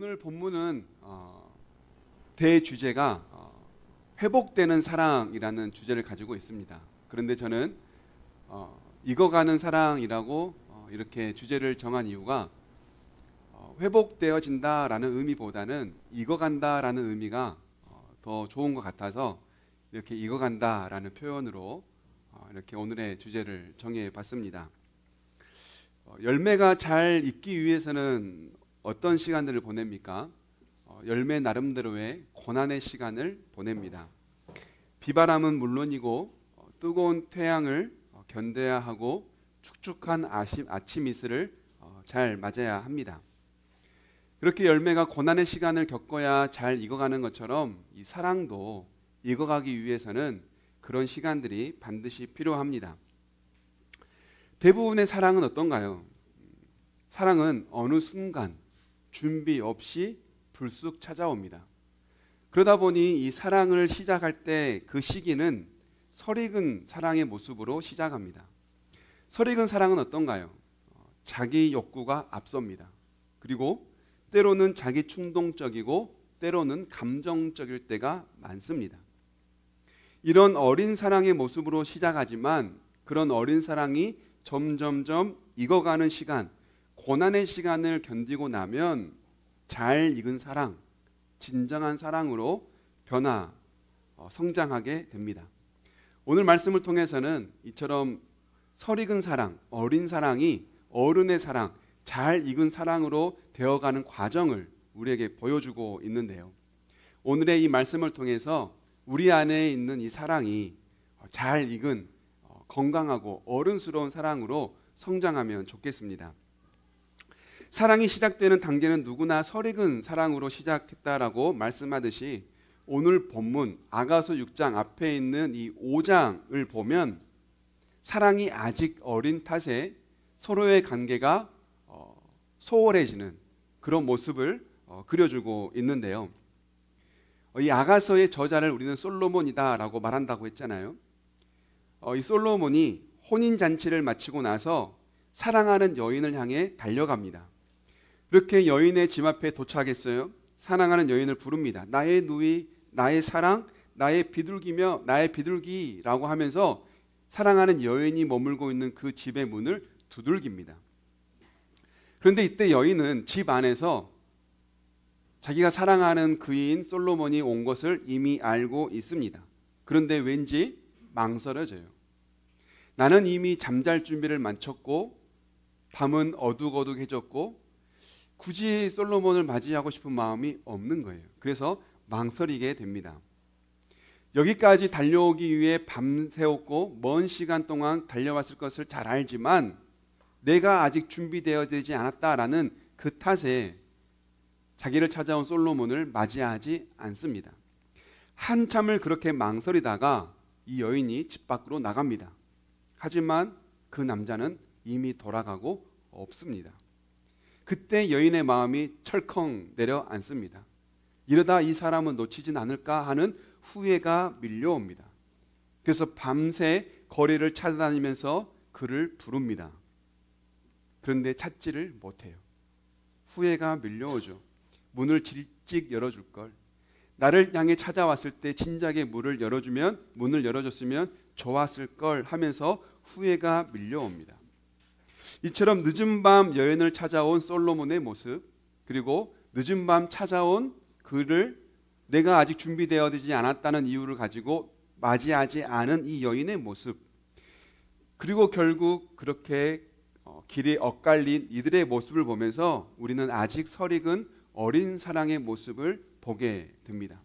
오늘 본문은 대주제가 회복되는 사랑이라는 주제를 가지고 있습니다. 그런데 저는 익어가는 사랑이라고 이렇게 주제를 정한 이유가 회복되어진다라는 의미보다는 익어간다라는 의미가 더 좋은 것 같아서 이렇게 익어간다라는 표현으로 이렇게 오늘의 주제를 정해봤습니다. 열매가 잘 익기 위해서는 어떤 시간들을 보냅니까? 열매 나름대로의 고난의 시간을 보냅니다. 비바람은 물론이고 뜨거운 태양을 견뎌야 하고 축축한 아침 이슬을 잘 맞아야 합니다. 그렇게 열매가 고난의 시간을 겪어야 잘 익어가는 것처럼 이 사랑도 익어가기 위해서는 그런 시간들이 반드시 필요합니다. 대부분의 사랑은 어떤가요? 사랑은 어느 순간 준비 없이 불쑥 찾아옵니다. 그러다 보니 이 사랑을 시작할 때 그 시기는 설익은 사랑의 모습으로 시작합니다. 설익은 사랑은 어떤가요? 자기 욕구가 앞섭니다. 그리고 때로는 자기 충동적이고 때로는 감정적일 때가 많습니다. 이런 어린 사랑의 모습으로 시작하지만 그런 어린 사랑이 점점점 익어가는 시간, 고난의 시간을 견디고 나면 잘 익은 사랑, 진정한 사랑으로 성장하게 됩니다. 오늘 말씀을 통해서는 이처럼 설익은 사랑, 어린 사랑이 어른의 사랑, 잘 익은 사랑으로 되어가는 과정을 우리에게 보여주고 있는데요. 오늘의 이 말씀을 통해서 우리 안에 있는 이 사랑이 잘 익은 건강하고 어른스러운 사랑으로 성장하면 좋겠습니다. 사랑이 시작되는 단계는 누구나 설익은 사랑으로 시작했다라고 말씀하듯이 오늘 본문 아가서 6장 앞에 있는 이 5장을 보면 사랑이 아직 어린 탓에 서로의 관계가 소홀해지는 그런 모습을 그려주고 있는데요. 이 아가서의 저자를 우리는 솔로몬이다라고 말한다고 했잖아요. 이 솔로몬이 혼인잔치를 마치고 나서 사랑하는 여인을 향해 달려갑니다. 이렇게 여인의 집 앞에 도착했어요. 사랑하는 여인을 부릅니다. 나의 누이, 나의 사랑, 나의 비둘기며 나의 비둘기라고 하면서 사랑하는 여인이 머물고 있는 그 집의 문을 두들깁니다. 그런데 이때 여인은 집 안에서 자기가 사랑하는 그인 솔로몬이 온 것을 이미 알고 있습니다. 그런데 왠지 망설여져요. 나는 이미 잠잘 준비를 마쳤고 밤은 어둑어둑해졌고 굳이 솔로몬을 맞이하고 싶은 마음이 없는 거예요. 그래서 망설이게 됩니다. 여기까지 달려오기 위해 밤새웠고 먼 시간 동안 달려왔을 것을 잘 알지만 내가 아직 준비되어지지 않았다라는 그 탓에 자기를 찾아온 솔로몬을 맞이하지 않습니다. 한참을 그렇게 망설이다가 이 여인이 집 밖으로 나갑니다. 하지만 그 남자는 이미 돌아가고 없습니다. 그때 여인의 마음이 철컹 내려앉습니다. 이러다 이 사람은 놓치진 않을까 하는 후회가 밀려옵니다. 그래서 밤새 거리를 찾아다니면서 그를 부릅니다. 그런데 찾지를 못해요. 후회가 밀려오죠. 문을 질찍 열어줄 걸. 나를 향해 찾아왔을 때 진작에 문을 열어줬으면 좋았을 걸 하면서 후회가 밀려옵니다. 이처럼 늦은 밤 여인을 찾아온 솔로몬의 모습, 그리고 늦은 밤 찾아온 그를 내가 아직 준비되어지지 않았다는 이유를 가지고 맞이하지 않은 이 여인의 모습, 그리고 결국 그렇게 길에 엇갈린 이들의 모습을 보면서 우리는 아직 설익은 어린 사랑의 모습을 보게 됩니다.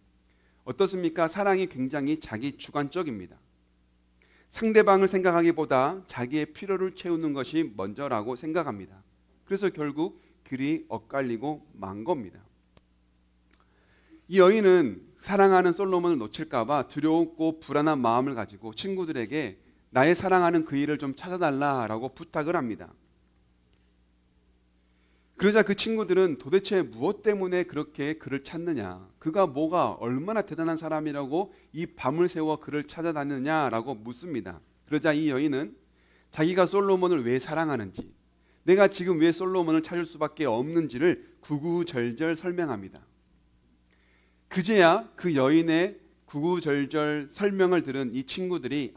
어떻습니까? 사랑이 굉장히 자기 주관적입니다. 상대방을 생각하기보다 자기의 필요를 채우는 것이 먼저라고 생각합니다. 그래서 결국 길이 엇갈리고 만 겁니다. 이 여인은 사랑하는 솔로몬을 놓칠까 봐 두렵고 불안한 마음을 가지고 친구들에게 나의 사랑하는 그 일을 좀 찾아달라라고 부탁을 합니다. 그러자 그 친구들은 도대체 무엇 때문에 그렇게 그를 찾느냐, 그가 뭐가 얼마나 대단한 사람이라고 이 밤을 새워 그를 찾아다니느냐라고 묻습니다. 그러자 이 여인은 자기가 솔로몬을 왜 사랑하는지, 내가 지금 왜 솔로몬을 찾을 수밖에 없는지를 구구절절 설명합니다. 그제야 그 여인의 구구절절 설명을 들은 이 친구들이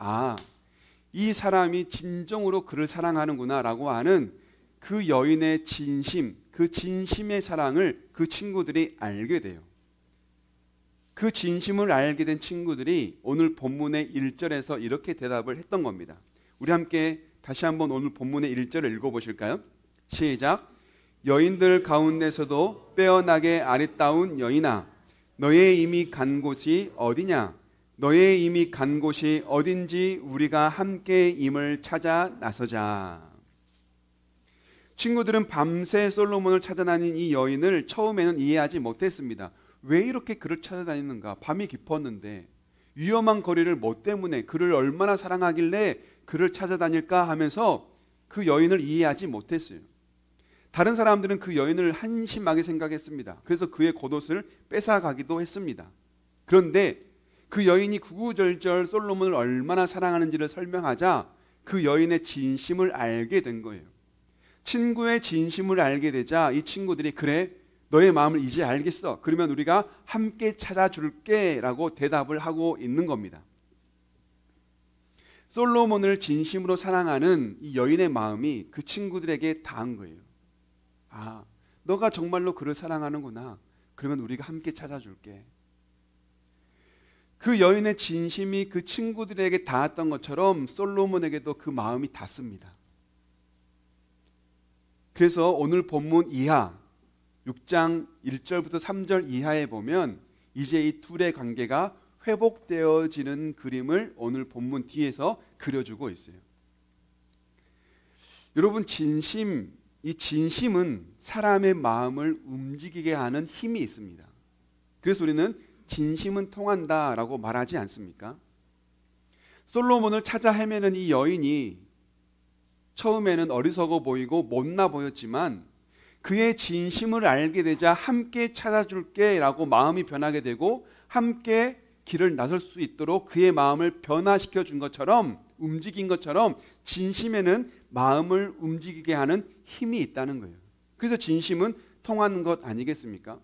이 사람이 진정으로 그를 사랑하는구나 라고 하는 그 여인의 진심, 그 진심의 사랑을 그 친구들이 알게 돼요. 그 진심을 알게 된 친구들이 오늘 본문의 1절에서 이렇게 대답을 했던 겁니다. 우리 함께 다시 한번 오늘 본문의 1절을 읽어보실까요? 시작. 여인들 가운데서도 빼어나게 아리따운 여인아, 너의 이미 간 곳이 어디냐? 너의 이미 간 곳이 어딘지 우리가 함께 임을 찾아 나서자. 친구들은 밤새 솔로몬을 찾아다닌 이 여인을 처음에는 이해하지 못했습니다. 왜 이렇게 그를 찾아다니는가? 밤이 깊었는데 위험한 거리를 뭐 때문에, 그를 얼마나 사랑하길래 그를 찾아다닐까 하면서 그 여인을 이해하지 못했어요. 다른 사람들은 그 여인을 한심하게 생각했습니다. 그래서 그의 겉옷을 뺏어가기도 했습니다. 그런데 그 여인이 구구절절 솔로몬을 얼마나 사랑하는지를 설명하자 그 여인의 진심을 알게 된 거예요. 친구의 진심을 알게 되자 이 친구들이 그래, 너의 마음을 이제 알겠어. 그러면 우리가 함께 찾아줄게 라고 대답을 하고 있는 겁니다. 솔로몬을 진심으로 사랑하는 이 여인의 마음이 그 친구들에게 닿은 거예요. 너가 정말로 그를 사랑하는구나. 그러면 우리가 함께 찾아줄게. 그 여인의 진심이 그 친구들에게 닿았던 것처럼 솔로몬에게도 그 마음이 닿습니다. 그래서 오늘 본문 이하 6장 1절부터 3절 이하에 보면 이제 이 둘의 관계가 회복되어지는 그림을 오늘 본문 뒤에서 그려주고 있어요. 여러분, 이 진심은 사람의 마음을 움직이게 하는 힘이 있습니다. 그래서 우리는 진심은 통한다라고 말하지 않습니까? 솔로몬을 찾아 헤매는 이 여인이 처음에는 어리석어 보이고 못나 보였지만 그의 진심을 알게 되자 함께 찾아줄게 라고 마음이 변하게 되고 함께 길을 나설 수 있도록 그의 마음을 변화시켜 준 것처럼, 움직인 것처럼 진심에는 마음을 움직이게 하는 힘이 있다는 거예요. 그래서 진심은 통하는 것 아니겠습니까?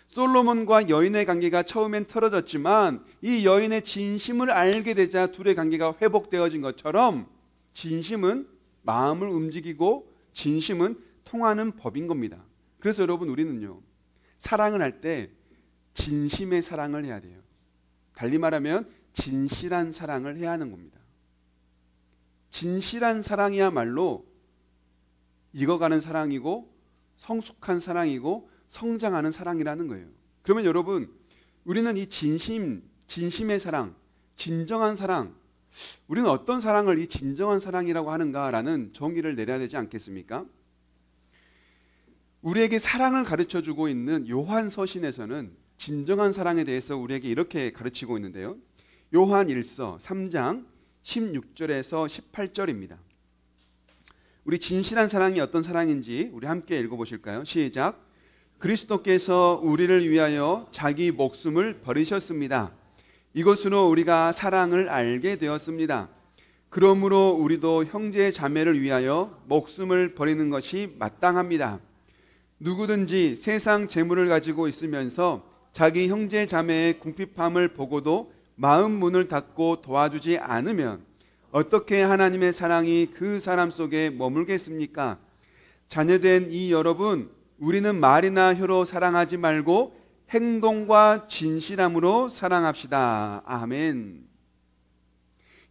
솔로몬과 여인의 관계가 처음엔 틀어졌지만 이 여인의 진심을 알게 되자 둘의 관계가 회복되어진 것처럼 진심은 마음을 움직이고 진심은 통하는 법인 겁니다. 그래서 여러분, 우리는요, 사랑을 할 때 진심의 사랑을 해야 돼요. 달리 말하면 진실한 사랑을 해야 하는 겁니다. 진실한 사랑이야말로 익어가는 사랑이고 성숙한 사랑이고 성장하는 사랑이라는 거예요. 그러면 여러분, 우리는 이 진심의 사랑, 진정한 사랑, 우리는 어떤 사랑을 이 진정한 사랑이라고 하는가라는 정의를 내려야 되지 않겠습니까? 우리에게 사랑을 가르쳐주고 있는 요한서신에서는 진정한 사랑에 대해서 우리에게 이렇게 가르치고 있는데요. 요한 1서 3장 16절에서 18절입니다. 우리 진실한 사랑이 어떤 사랑인지 우리 함께 읽어보실까요? 시작. 그리스도께서 우리를 위하여 자기 목숨을 버리셨습니다. 이것으로 우리가 사랑을 알게 되었습니다. 그러므로 우리도 형제 자매를 위하여 목숨을 버리는 것이 마땅합니다. 누구든지 세상 재물을 가지고 있으면서 자기 형제 자매의 궁핍함을 보고도 마음 문을 닫고 도와주지 않으면 어떻게 하나님의 사랑이 그 사람 속에 머물겠습니까? 자녀된 이 여러분, 우리는 말이나 혀로 사랑하지 말고 행동과 진실함으로 사랑합시다. 아멘.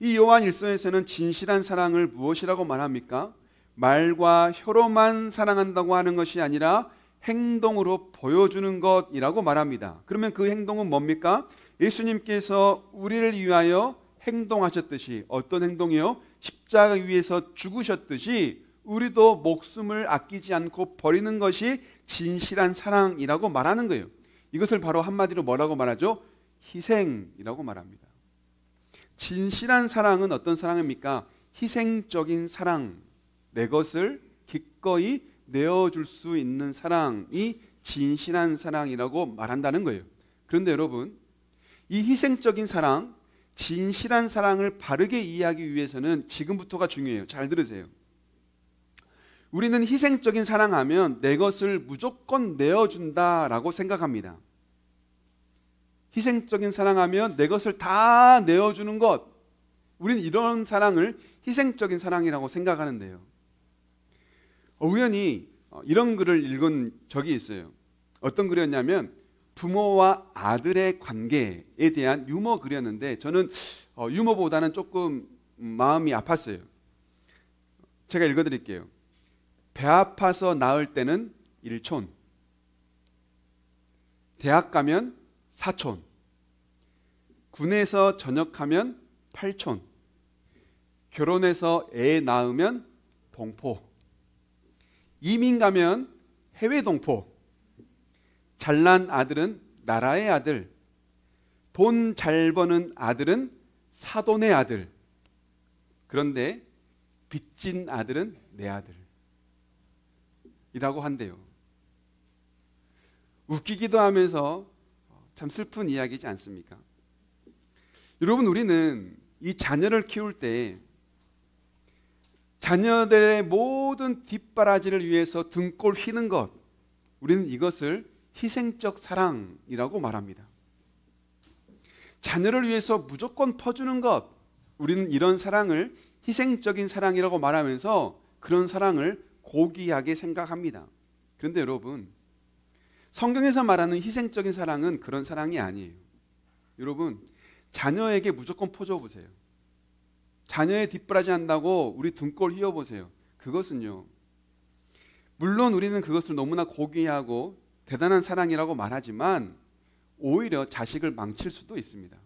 이 요한 1서에서는 진실한 사랑을 무엇이라고 말합니까? 말과 혀로만 사랑한다고 하는 것이 아니라 행동으로 보여주는 것이라고 말합니다. 그러면 그 행동은 뭡니까? 예수님께서 우리를 위하여 행동하셨듯이, 어떤 행동이요? 십자가 위에서 죽으셨듯이 우리도 목숨을 아끼지 않고 버리는 것이 진실한 사랑이라고 말하는 거예요. 이것을 바로 한마디로 뭐라고 말하죠? 희생이라고 말합니다. 진실한 사랑은 어떤 사랑입니까? 희생적인 사랑, 내 것을 기꺼이 내어줄 수 있는 사랑이 진실한 사랑이라고 말한다는 거예요. 그런데 여러분, 이 희생적인 사랑, 진실한 사랑을 바르게 이해하기 위해서는 지금부터가 중요해요. 잘 들으세요. 우리는 희생적인 사랑하면 내 것을 무조건 내어준다라고 생각합니다. 희생적인 사랑하면 내 것을 다 내어주는 것, 우리는 이런 사랑을 희생적인 사랑이라고 생각하는데요. 우연히 이런 글을 읽은 적이 있어요. 어떤 글이었냐면 부모와 아들의 관계에 대한 유머 글이었는데 저는 유머보다는 조금 마음이 아팠어요. 제가 읽어드릴게요. 배 아파서 나을 때는 일촌, 대학 가면 사촌, 군에서 전역하면 팔촌, 결혼해서 애 낳으면 동포, 이민 가면 해외 동포, 잘난 아들은 나라의 아들, 돈 잘 버는 아들은 사돈의 아들, 그런데 빚진 아들은 내 아들 이라고 한대요. 웃기기도 하면서 참 슬픈 이야기지 않습니까? 여러분, 우리는 이 자녀를 키울 때 자녀들의 모든 뒷바라지를 위해서 등골 휘는 것, 우리는 이것을 희생적 사랑이라고 말합니다. 자녀를 위해서 무조건 퍼주는 것, 우리는 이런 사랑을 희생적인 사랑이라고 말하면서 그런 사랑을 고귀하게 생각합니다. 그런데 여러분, 성경에서 말하는 희생적인 사랑은 그런 사랑이 아니에요. 여러분, 자녀에게 무조건 퍼줘 보세요. 자녀의 뒷바라지 한다고 우리 등골 휘어보세요. 그것은요, 물론 우리는 그것을 너무나 고귀하고 대단한 사랑이라고 말하지만 오히려 자식을 망칠 수도 있습니다.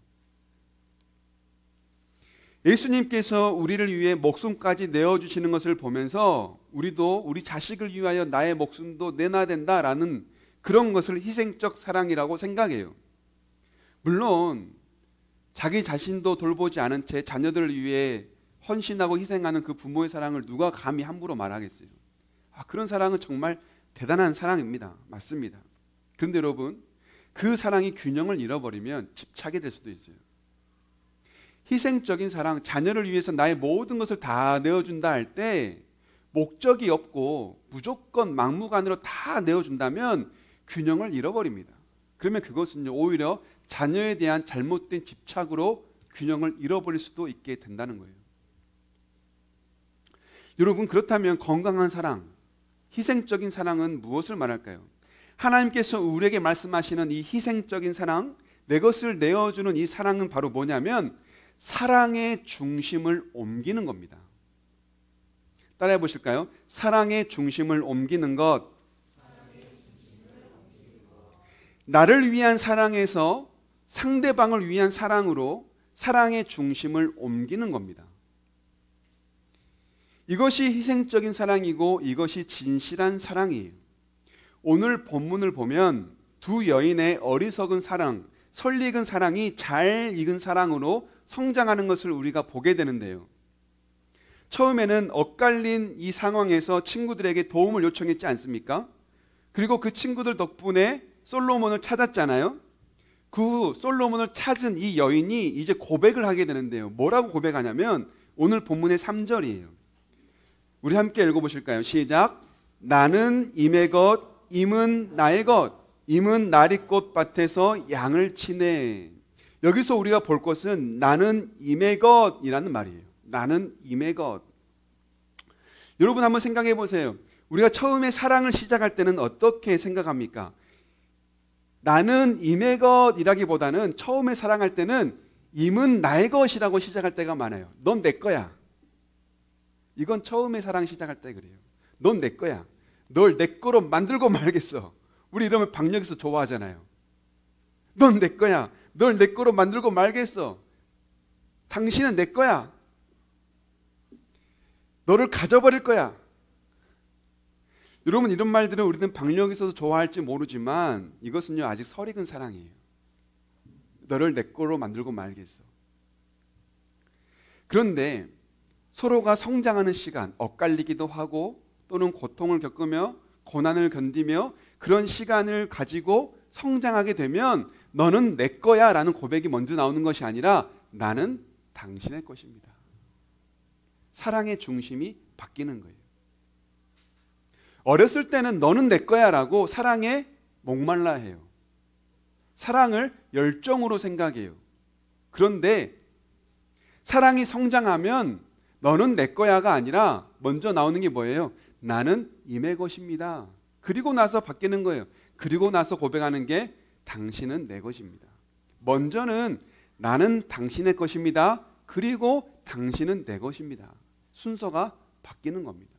예수님께서 우리를 위해 목숨까지 내어주시는 것을 보면서 우리도 우리 자식을 위하여 나의 목숨도 내놔야 된다라는 그런 것을 희생적 사랑이라고 생각해요. 물론 자기 자신도 돌보지 않은 채 자녀들을 위해 헌신하고 희생하는 그 부모의 사랑을 누가 감히 함부로 말하겠어요? 그런 사랑은 정말 대단한 사랑입니다. 맞습니다. 그런데 여러분, 그 사랑이 균형을 잃어버리면 집착이 될 수도 있어요. 희생적인 사랑, 자녀를 위해서 나의 모든 것을 다 내어준다 할 때 목적이 없고 무조건 막무가내로 다 내어준다면 균형을 잃어버립니다. 그러면 그것은요, 오히려 자녀에 대한 잘못된 집착으로 균형을 잃어버릴 수도 있게 된다는 거예요. 여러분, 그렇다면 건강한 사랑, 희생적인 사랑은 무엇을 말할까요? 하나님께서 우리에게 말씀하시는 이 희생적인 사랑, 내 것을 내어주는 이 사랑은 바로 뭐냐면 사랑의 중심을 옮기는 겁니다. 따라해 보실까요? 사랑의 중심을 옮기는 것. 나를 위한 사랑에서 상대방을 위한 사랑으로 사랑의 중심을 옮기는 겁니다. 이것이 희생적인 사랑이고 이것이 진실한 사랑이에요. 오늘 본문을 보면 두 여인의 어리석은 사랑, 설익은 사랑이 잘 익은 사랑으로 성장하는 것을 우리가 보게 되는데요. 처음에는 엇갈린 이 상황에서 친구들에게 도움을 요청했지 않습니까? 그리고 그 친구들 덕분에 솔로몬을 찾았잖아요. 그 솔로몬을 찾은 이 여인이 이제 고백을 하게 되는데요. 뭐라고 고백하냐면 오늘 본문의 3절이에요. 우리 함께 읽어보실까요? 시작. 나는 임의 것, 임은 나의 것, 임은 나리꽃 밭에서 양을 치네. 여기서 우리가 볼 것은 나는 임의 것이라는 말이에요. 나는 임의 것. 여러분 한번 생각해 보세요. 우리가 처음에 사랑을 시작할 때는 어떻게 생각합니까? 나는 임의 것이라기보다는 처음에 사랑할 때는 임은 나의 것이라고 시작할 때가 많아요. 넌 내 거야. 이건 처음에 사랑 시작할 때 그래요. 넌 내 거야. 널 내 거로 만들고 말겠어. 우리 이러면 박력에서 좋아하잖아요. 넌 내 거야. 널 내 거로 만들고 말겠어. 당신은 내 거야. 너를 가져버릴 거야. 여러분, 이런 말들은 우리는 박력에서도 좋아할지 모르지만 이것은요, 아직 설익은 사랑이에요. 너를 내 거로 만들고 말겠어. 그런데 서로가 성장하는 시간, 엇갈리기도 하고 또는 고통을 겪으며 고난을 견디며 그런 시간을 가지고 성장하게 되면 너는 내 거야 라는 고백이 먼저 나오는 것이 아니라 나는 당신의 것입니다. 사랑의 중심이 바뀌는 거예요. 어렸을 때는 너는 내 거야 라고 사랑에 목말라 해요. 사랑을 열정으로 생각해요. 그런데 사랑이 성장하면 너는 내 거야가 아니라 먼저 나오는 게 뭐예요? 나는 임의 것입니다. 그리고 나서 바뀌는 거예요. 그리고 나서 고백하는 게 당신은 내 것입니다. 먼저는 나는 당신의 것입니다. 그리고 당신은 내 것입니다. 순서가 바뀌는 겁니다.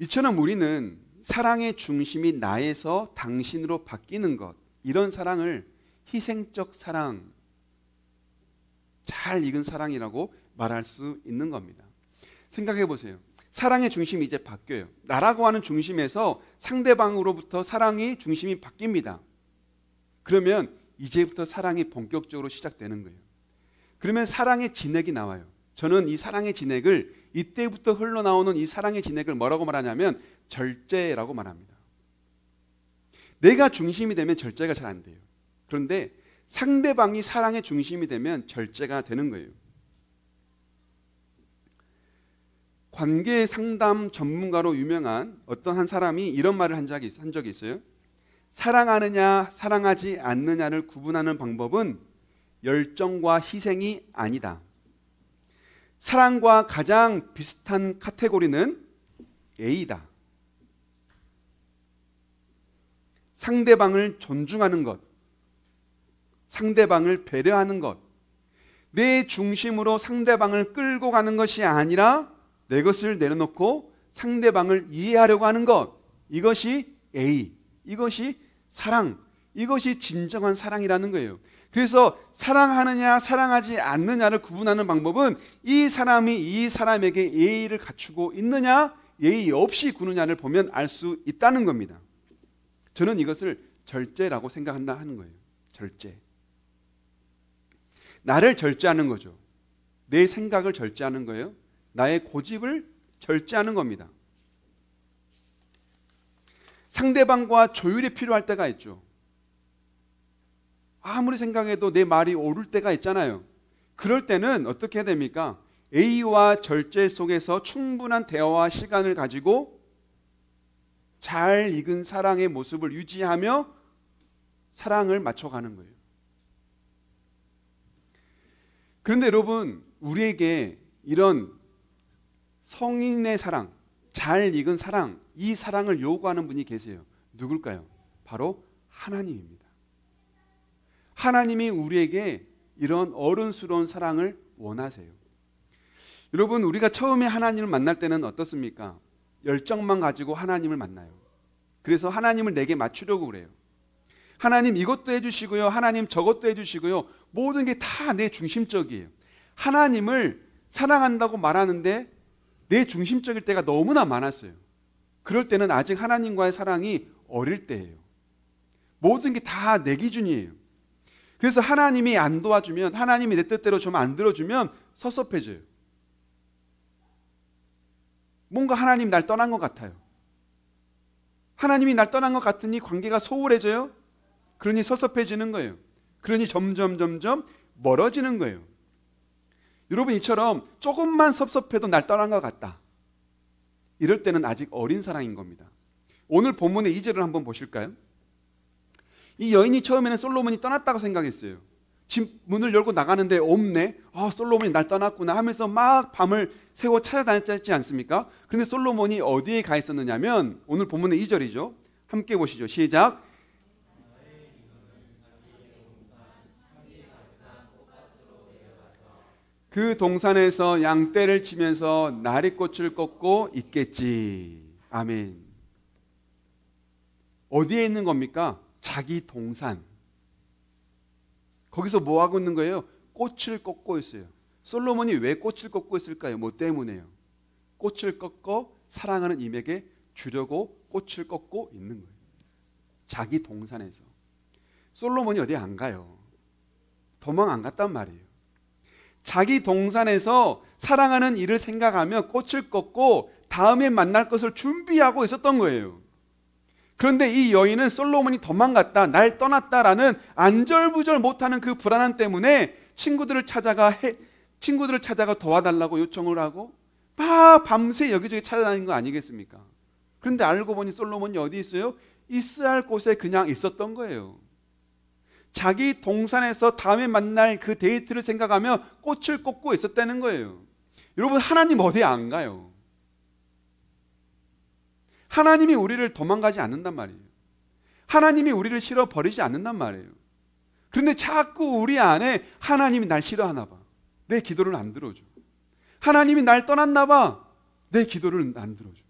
이처럼 우리는 사랑의 중심이 나에서 당신으로 바뀌는 것, 이런 사랑을 희생적 사랑, 잘 익은 사랑이라고 말할 수 있는 겁니다. 생각해 보세요. 사랑의 중심이 이제 바뀌어요. 나라고 하는 중심에서 상대방으로부터 사랑의 중심이 바뀝니다. 그러면 이제부터 사랑이 본격적으로 시작되는 거예요. 그러면 사랑의 진액이 나와요. 저는 이 사랑의 진액을, 이때부터 흘러나오는 이 사랑의 진액을 뭐라고 말하냐면 절제라고 말합니다. 내가 중심이 되면 절제가 잘 안 돼요. 그런데 상대방이 사랑의 중심이 되면 절제가 되는 거예요. 관계 상담 전문가로 유명한 어떤 한 사람이 이런 말을 한 적이 있어요. 사랑하느냐 사랑하지 않느냐를 구분하는 방법은 열정과 희생이 아니다. 사랑과 가장 비슷한 카테고리는 A다. 상대방을 존중하는 것, 상대방을 배려하는 것, 내 중심으로 상대방을 끌고 가는 것이 아니라 내 것을 내려놓고 상대방을 이해하려고 하는 것, 이것이 A, 이것이 사랑, 이것이 진정한 사랑이라는 거예요. 그래서 사랑하느냐 사랑하지 않느냐를 구분하는 방법은 이 사람이 이 사람에게 예의를 갖추고 있느냐 예의 없이 구느냐를 보면 알 수 있다는 겁니다. 저는 이것을 절제라고 생각한다 하는 거예요. 절제. 나를 절제하는 거죠. 내 생각을 절제하는 거예요. 나의 고집을 절제하는 겁니다. 상대방과 조율이 필요할 때가 있죠. 아무리 생각해도 내 말이 옳을 때가 있잖아요. 그럴 때는 어떻게 해야 됩니까? A와 절제 속에서 충분한 대화와 시간을 가지고 잘 익은 사랑의 모습을 유지하며 사랑을 맞춰가는 거예요. 그런데 여러분, 우리에게 이런 성인의 사랑, 잘 익은 사랑, 이 사랑을 요구하는 분이 계세요. 누굴까요? 바로 하나님입니다. 하나님이 우리에게 이런 어른스러운 사랑을 원하세요. 여러분, 우리가 처음에 하나님을 만날 때는 어떻습니까? 열정만 가지고 하나님을 만나요. 그래서 하나님을 내게 맞추려고 그래요. 하나님 이것도 해주시고요, 하나님 저것도 해주시고요, 모든 게 다 내 중심적이에요. 하나님을 사랑한다고 말하는데 내 중심적일 때가 너무나 많았어요. 그럴 때는 아직 하나님과의 사랑이 어릴 때예요. 모든 게 다 내 기준이에요. 그래서 하나님이 안 도와주면, 하나님이 내 뜻대로 좀 안 들어주면 섭섭해져요. 뭔가 하나님 날 떠난 것 같아요. 하나님이 날 떠난 것 같으니 관계가 소홀해져요. 그러니 섭섭해지는 거예요. 그러니 점점 멀어지는 거예요. 여러분, 이처럼 조금만 섭섭해도 날 떠난 것 같다. 이럴 때는 아직 어린 사랑인 겁니다. 오늘 본문의 2절을 한번 보실까요? 이 여인이 처음에는 솔로몬이 떠났다고 생각했어요. 집 문을 열고 나가는데 없네. 솔로몬이 날 떠났구나 하면서 막 밤을 새고 찾아다녔지 않습니까? 그런데 솔로몬이 어디에 가 있었느냐면 오늘 본문의 2절이죠. 함께 보시죠. 시작. 그 동산에서 양떼를 치면서 나리꽃을 꺾고 있겠지. 아멘. 어디에 있는 겁니까? 자기 동산. 거기서 뭐 하고 있는 거예요? 꽃을 꺾고 있어요. 솔로몬이 왜 꽃을 꺾고 있을까요? 뭐 때문에요? 꽃을 꺾어 사랑하는 임에게 주려고 꽃을 꺾고 있는 거예요. 자기 동산에서. 솔로몬이 어디 안 가요. 도망 안 갔단 말이에요. 자기 동산에서 사랑하는 이를 생각하며 꽃을 꺾고 다음에 만날 것을 준비하고 있었던 거예요. 그런데 이 여인은 솔로몬이 도망갔다, 날 떠났다라는 안절부절 못하는 그 불안함 때문에 친구들을 찾아가 도와달라고 요청을 하고 막 밤새 여기저기 찾아다니는 거 아니겠습니까? 그런데 알고 보니 솔로몬이 어디 있어요? 있어야 할 곳에 그냥 있었던 거예요. 자기 동산에서 다음에 만날 그 데이트를 생각하며 꽃을 꽂고 있었다는 거예요. 여러분, 하나님 어디 안 가요? 하나님이 우리를 도망가지 않는단 말이에요. 하나님이 우리를 싫어버리지 않는단 말이에요. 그런데 자꾸 우리 안에 하나님이 날 싫어하나 봐. 내 기도를 안 들어줘. 하나님이 날 떠났나 봐. 내 기도를 안 들어줘.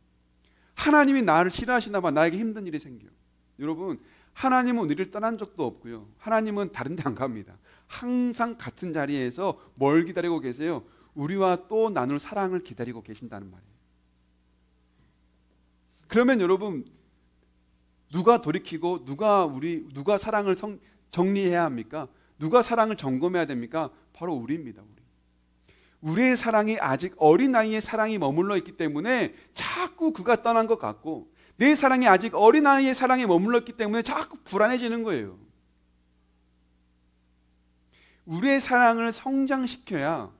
하나님이 나를 싫어하시나 봐. 나에게 힘든 일이 생겨요. 여러분, 하나님은 우리를 떠난 적도 없고요. 하나님은 다른 데 안 갑니다. 항상 같은 자리에서 뭘 기다리고 계세요? 우리와 또 나눌 사랑을 기다리고 계신다는 말이에요. 그러면 여러분, 누가 돌이키고 누가 사랑을 정리해야 합니까? 누가 사랑을 점검해야 됩니까? 바로 우리입니다. 우리의 사랑이 아직 어린 나이의 사랑이 머물러 있기 때문에 자꾸 그가 떠난 것 같고, 내 사랑이 아직 어린 나이의 사랑에 머물러 있기 때문에 자꾸 불안해지는 거예요. 우리의 사랑을 성장시켜야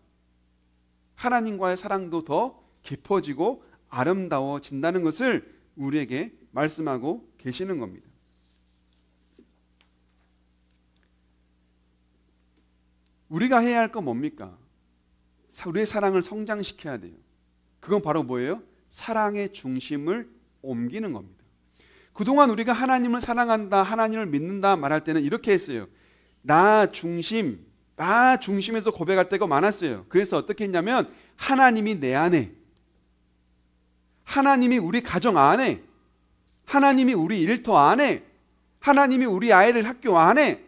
하나님과의 사랑도 더 깊어지고 아름다워진다는 것을 우리에게 말씀하고 계시는 겁니다. 우리가 해야 할 건 뭡니까? 우리의 사랑을 성장시켜야 돼요. 그건 바로 뭐예요? 사랑의 중심을 옮기는 겁니다. 그동안 우리가 하나님을 사랑한다, 하나님을 믿는다 말할 때는 이렇게 했어요. 나 중심에서 고백할 때가 많았어요. 그래서 어떻게 했냐면, 하나님이 내 안에, 하나님이 우리 가정 안에, 하나님이 우리 일터 안에, 하나님이 우리 아이들 학교 안에,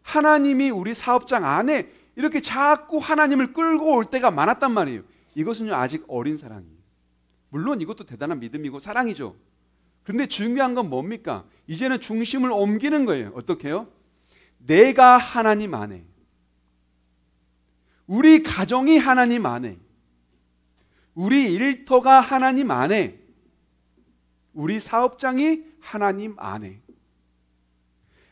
하나님이 우리 사업장 안에, 이렇게 자꾸 하나님을 끌고 올 때가 많았단 말이에요. 이것은요, 아직 어린 사랑이에요. 물론 이것도 대단한 믿음이고 사랑이죠. 그런데 중요한 건 뭡니까? 이제는 중심을 옮기는 거예요. 어떻게 해요? 내가 하나님 안에, 우리 가정이 하나님 안에, 우리 일터가 하나님 안에, 우리 사업장이 하나님 안에,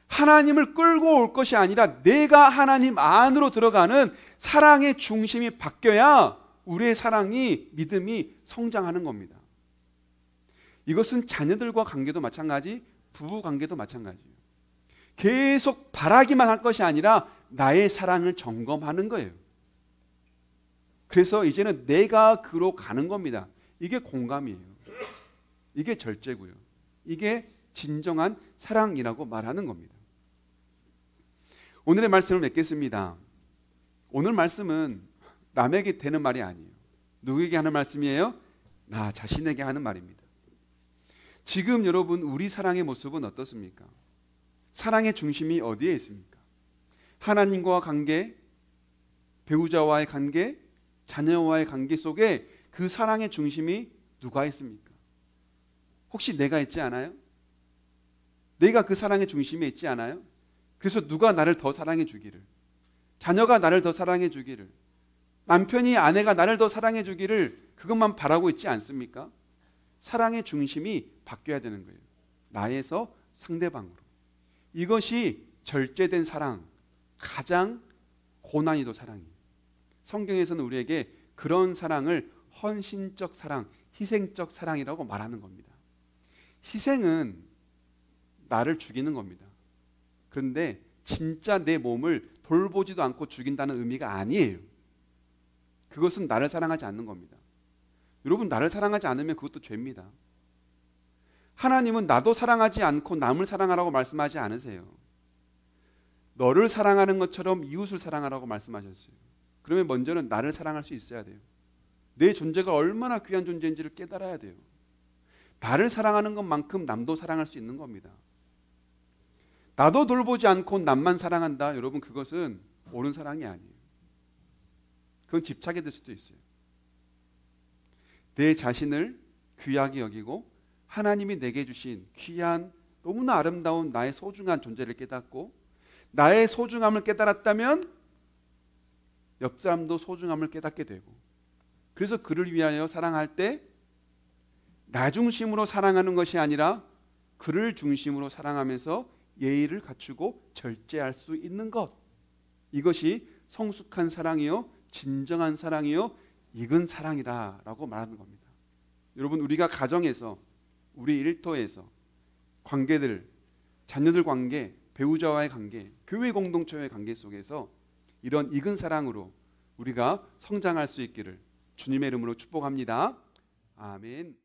하나님을 끌고 올 것이 아니라 내가 하나님 안으로 들어가는 사랑의 중심이 바뀌어야 우리의 사랑이, 믿음이 성장하는 겁니다. 이것은 자녀들과 관계도 마찬가지, 부부 관계도 마찬가지예요. 계속 바라기만 할 것이 아니라 나의 사랑을 점검하는 거예요. 그래서 이제는 내가 그로 가는 겁니다. 이게 공감이에요. 이게 절제고요. 이게 진정한 사랑이라고 말하는 겁니다. 오늘의 말씀을 맺겠습니다. 오늘 말씀은 남에게 되는 말이 아니에요. 누구에게 하는 말씀이에요? 나 자신에게 하는 말입니다. 지금 여러분, 우리 사랑의 모습은 어떻습니까? 사랑의 중심이 어디에 있습니까? 하나님과의 관계, 배우자와의 관계, 자녀와의 관계 속에 그 사랑의 중심이 누가 있습니까? 혹시 내가 있지 않아요? 내가 그 사랑의 중심에 있지 않아요? 그래서 누가 나를 더 사랑해 주기를, 자녀가 나를 더 사랑해 주기를, 남편이 아내가 나를 더 사랑해 주기를, 그것만 바라고 있지 않습니까? 사랑의 중심이 바뀌어야 되는 거예요. 나에서 상대방으로. 이것이 절제된 사랑, 가장 고난이도 사랑이에요. 성경에서는 우리에게 그런 사랑을 헌신적 사랑, 희생적 사랑이라고 말하는 겁니다. 희생은 나를 죽이는 겁니다. 그런데 진짜 내 몸을 돌보지도 않고 죽인다는 의미가 아니에요. 그것은 나를 사랑하지 않는 겁니다. 여러분, 나를 사랑하지 않으면 그것도 죄입니다. 하나님은 나도 사랑하지 않고 남을 사랑하라고 말씀하지 않으세요. 너를 사랑하는 것처럼 이웃을 사랑하라고 말씀하셨어요. 그러면 먼저는 나를 사랑할 수 있어야 돼요. 내 존재가 얼마나 귀한 존재인지를 깨달아야 돼요. 나를 사랑하는 것만큼 남도 사랑할 수 있는 겁니다. 나도 돌보지 않고 남만 사랑한다. 여러분, 그것은 옳은 사랑이 아니에요. 그건 집착이 될 수도 있어요. 내 자신을 귀하게 여기고 하나님이 내게 주신 귀한, 너무나 아름다운 나의 소중한 존재를 깨닫고, 나의 소중함을 깨달았다면 옆 사람도 소중함을 깨닫게 되고, 그래서 그를 위하여 사랑할 때 나 중심으로 사랑하는 것이 아니라 그를 중심으로 사랑하면서 예의를 갖추고 절제할 수 있는 것, 이것이 성숙한 사랑이요, 진정한 사랑이요, 익은 사랑이다라고 말하는 겁니다. 여러분, 우리가 가정에서, 우리 일터에서 관계들, 자녀들 관계, 배우자와의 관계, 교회 공동체의 관계 속에서 이런 익은 사랑으로 우리가 성장할 수 있기를 주님의 이름으로 축복합니다. 아멘.